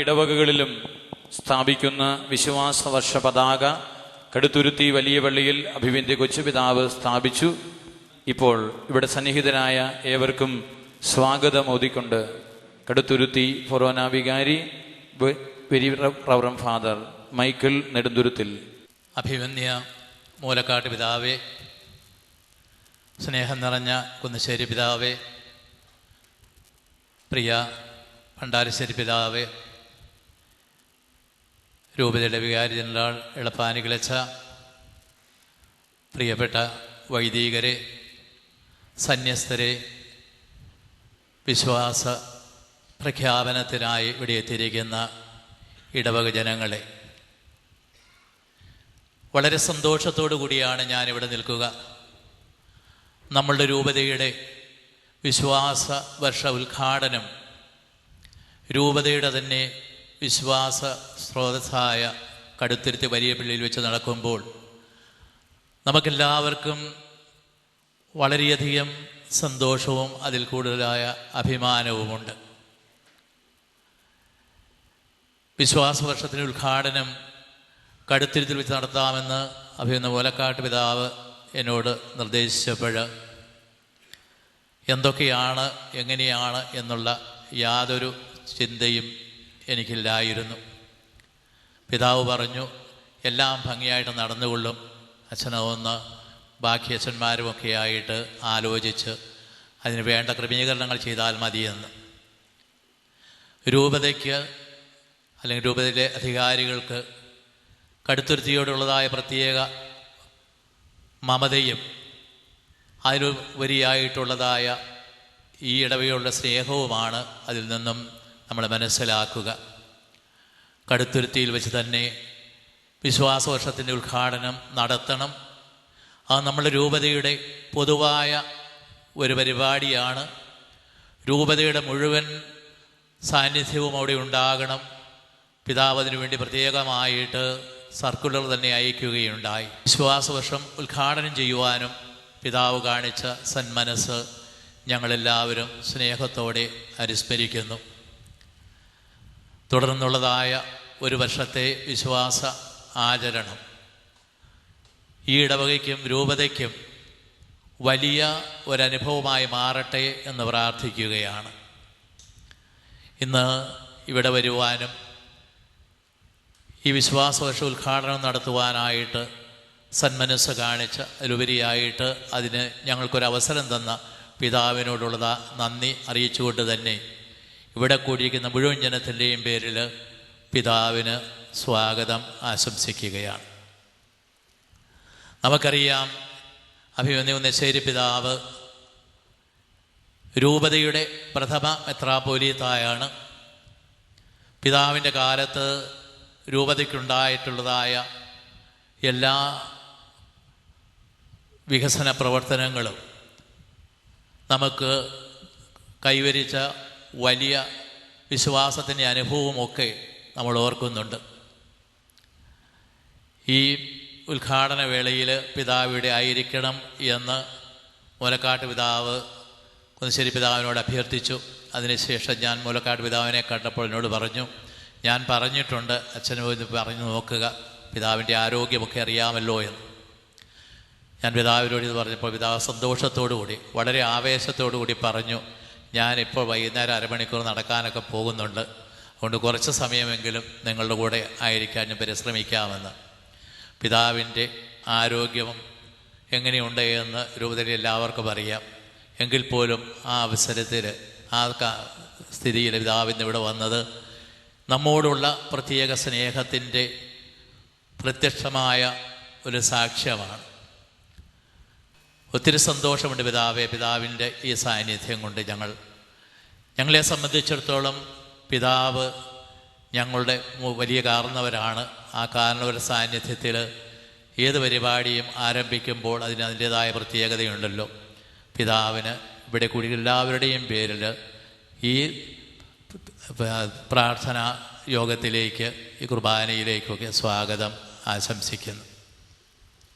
ഇടവകകളിലും സ്ഥാപിക്കുന്ന വിശ്വാസവർഷ പതാക കടുത്തുരുത്തി വലിയ പള്ളിയിൽ അഭിവന്ദ്യ കൊച്ചുപിതാവ് സ്ഥാപിച്ചു. ഇപ്പോൾ ഇവിടെ സന്നിഹിതരായ ഏവർക്കും സ്വാഗതം ഓതിക്കൊണ്ട് കടുത്തുരുത്തി ഫൊറോന വികാരി very reverend father Michael Nedumthuruthil. അഭിവന്യ മൂലക്കാട്ട് പിതാവേ, സ്നേഹം നിറഞ്ഞ കുന്നശ്ശേരി പിതാവേ, പ്രിയ ഭണ്ഡാരശ്ശേരി പിതാവേ, രൂപതയുടെ വികാരി ജനറൽ എളപ്പാനി കിളച്ച, പ്രിയപ്പെട്ട വൈദികരെ, സന്യസ്തരെ, വിശ്വാസ പ്രഖ്യാപനത്തിനായി ഇവിടെ എത്തിയിരിക്കുന്ന ഇടവക ജനങ്ങളെ, വളരെ സന്തോഷത്തോടു കൂടിയാണ് ഞാനിവിടെ നിൽക്കുക. നമ്മളുടെ രൂപതയുടെ വിശ്വാസ വർഷ ഉദ്ഘാടനം രൂപതയുടെ തന്നെ വിശ്വാസ സ്രോതസ്സായ കടുത്തുരുത്തി വലിയ പള്ളിയിൽ വെച്ച് നടക്കുമ്പോൾ നമുക്കെല്ലാവർക്കും വളരെയധികം സന്തോഷവും അതിൽ കൂടുതലായ അഭിമാനവുമുണ്ട്. വിശ്വാസവർഷത്തിൻ്റെ ഉദ്ഘാടനം കടുത്തുരുത്തിൽ വെച്ച് നടത്താമെന്ന് അഭിനന്ദ മൂലക്കാട്ട് പിതാവ് എന്നോട് നിർദ്ദേശിച്ചപ്പോൾ എന്തൊക്കെയാണ് എങ്ങനെയാണ് എന്നുള്ള യാതൊരു ചിന്തയും എനിക്കില്ലായിരുന്നു. പിതാവ് പറഞ്ഞു, എല്ലാം ഭംഗിയായിട്ട് നടന്നുകൊള്ളും, അച്ഛനൊന്ന് ബാക്കി അച്ഛന്മാരുമൊക്കെ ആയിട്ട് ആലോചിച്ച് അതിന് വേണ്ട ക്രമീകരണങ്ങൾ ചെയ്താൽ മതിയെന്ന്. രൂപതയ്ക്ക് അല്ലെങ്കിൽ രൂപതയിലെ അധികാരികൾക്ക് കടുത്തുരുത്തിയോടുള്ളതായ പ്രത്യേക മമതയും അതിലുപരിയായിട്ടുള്ളതായ ഈ ഇടവകയുള്ള സ്നേഹവുമാണ് അതിൽ നിന്നും നമ്മൾ മനസ്സിലാക്കുക. കടുത്തുരുത്തിയിൽ വെച്ച് തന്നെ വിശ്വാസവർഷത്തിൻ്റെ ഉദ്ഘാടനം നടത്തണം. അത് നമ്മുടെ രൂപതയുടെ പൊതുവായ ഒരു പരിപാടിയാണ്. രൂപതയുടെ മുഴുവൻ സാന്നിധ്യവും അവിടെ ഉണ്ടാകണം. പിതാവ് അതിനു വേണ്ടി പ്രത്യേകമായിട്ട് സർക്കുലർ തന്നെ അയക്കുകയുണ്ടായി. വിശ്വാസവർഷം ഉദ്ഘാടനം ചെയ്യുവാനും പിതാവ് കാണിച്ച സന്മനസ് ഞങ്ങളെല്ലാവരും സ്നേഹത്തോടെ അനുസ്മരിക്കുന്നു. തുടർന്നുള്ളതായ ഒരു വർഷത്തെ വിശ്വാസ ആചരണം ഈ ഇടവകയ്ക്കും രൂപതയ്ക്കും വലിയ ഒരനുഭവമായി മാറട്ടെ എന്ന് പ്രാർത്ഥിക്കുകയാണ്. ഇന്ന് ഇവിടെ വരുവാനും ഈ വിശ്വാസവർഷ ഉദ്ഘാടനം നടത്തുവാനായിട്ട് സന്മനസ് കാണിച്ച അതിലുപരിയായിട്ട് അതിന് ഞങ്ങൾക്കൊരവസരം തന്ന പിതാവിനോടുള്ള നന്ദി അറിയിച്ചുകൊണ്ട് തന്നെ ഇവിടെ കൂടിയിരിക്കുന്ന മുഴുവൻ ജനത്തിൻ്റെയും പേരിൽ പിതാവിന് സ്വാഗതം ആശംസിക്കുകയാണ്. നമുക്കറിയാം, അഭിമന്യ കുന്നശ്ശേരി പിതാവ് രൂപതയുടെ പ്രഥമ മെത്രാപ്പോലീത്തായാണ്. പിതാവിൻ്റെ കാലത്ത് രൂപതയ്ക്കുണ്ടായിട്ടുള്ളതായ എല്ലാ വികസന പ്രവർത്തനങ്ങളും നമുക്ക് കൈവരിച്ച വലിയ വിശ്വാസത്തിൻ്റെ അനുഭവമൊക്കെ നമ്മൾ ഓർക്കുന്നുണ്ട്. ഈ ഉദ്ഘാടന വേളയിൽ പിതാവിടെ ആയിരിക്കണം എന്ന് മൂലക്കാട്ട് പിതാവ് കുന്നശ്ശേരി പിതാവിനോട് അഭ്യർത്ഥിച്ചു. അതിനുശേഷം ഞാൻ മൂലക്കാട്ട് പിതാവിനെ കണ്ടപ്പോൾ എന്നോട് പറഞ്ഞു, ഞാൻ പറഞ്ഞിട്ടുണ്ട് അച്ഛനോട് പറഞ്ഞു നോക്കുക, പിതാവിൻ്റെ ആരോഗ്യമൊക്കെ അറിയാമല്ലോ എന്ന്. ഞാൻ പിതാവിനോട് ഇത് പറഞ്ഞപ്പോൾ പിതാവ് സന്തോഷത്തോടു കൂടി വളരെ ആവേശത്തോടു കൂടി പറഞ്ഞു, ഞാനിപ്പോൾ വൈകുന്നേരം അരമണിക്കൂർ നടക്കാനൊക്കെ പോകുന്നുണ്ട്, അതുകൊണ്ട് കുറച്ച് സമയമെങ്കിലും നിങ്ങളുടെ കൂടെ ആയിരിക്കാൻ ഞാൻ പരിശ്രമിക്കാമെന്ന്. പിതാവിൻ്റെ ആരോഗ്യം എങ്ങനെയുണ്ട് എന്ന് രൂപതയിൽ എല്ലാവർക്കും അറിയാം. എങ്കിൽ പോലും ആ അവസരത്തിൽ ആ സ്ഥിതിയിൽ പിതാവിന്ന് ഇവിടെ വന്നത് നമ്മോടുള്ള പ്രത്യേക സ്നേഹത്തിൻ്റെ പ്രത്യക്ഷമായ ഒരു സാക്ഷ്യമാണ്. ഒത്തിരി സന്തോഷമുണ്ട് പിതാവെ, പിതാവിൻ്റെ ഈ സാന്നിധ്യം കൊണ്ട് ഞങ്ങളെ സംബന്ധിച്ചിടത്തോളം പിതാവ് ഞങ്ങളുടെ വലിയ കാരണവരാണ്. ആ കാരണവരുടെ സാന്നിധ്യത്തിൽ ഏത് പരിപാടിയും ആരംഭിക്കുമ്പോൾ അതിൻ്റേതായ പ്രത്യേകതയുണ്ടല്ലോ. പിതാവിന് ഇവിടെ കൂടി എല്ലാവരുടെയും പേരിൽ ഈ പ്രാർത്ഥനാ യോഗത്തിലേക്ക്, ഈ കുർബാനയിലേക്കൊക്കെ സ്വാഗതം ആശംസിക്കുന്നു.